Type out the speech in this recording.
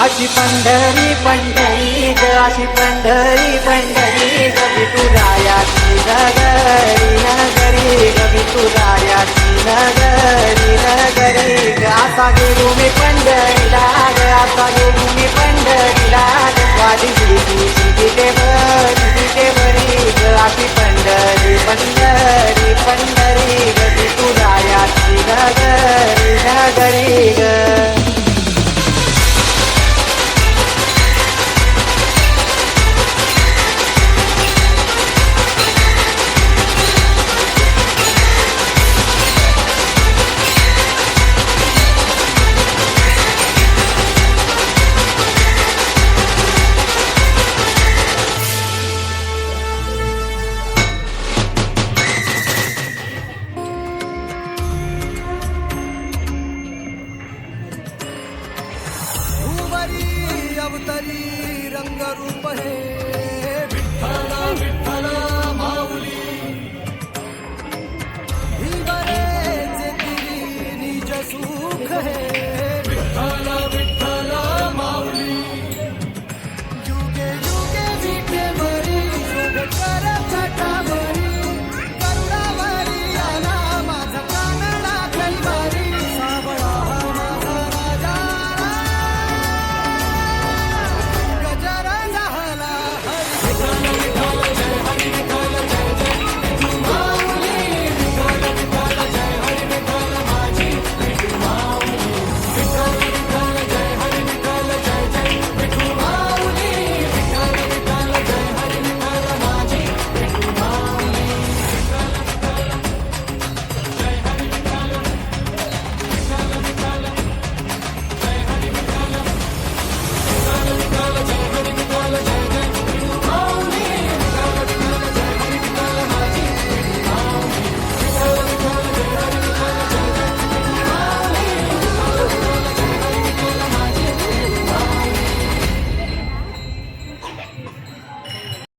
अशी पंढरी पंढरी ग, अशी पंढरी पंढरी ग, विठुरायाची नगरी नगरी ग, विठुरायाची नगरी नगरी ग. असा गेलो मी पंढरीला ग, असा गेलो मी पंढरीला ग, वाडी तिथे बरी ग. अशी पंढरी पंढरी पंढरी ग, विठुरायाची नगरी नगरी ग. अवतरी रंगरूप हे विठ्ठला विठ्ठला माऊली ही वरेचे तिरी निज सुख हे.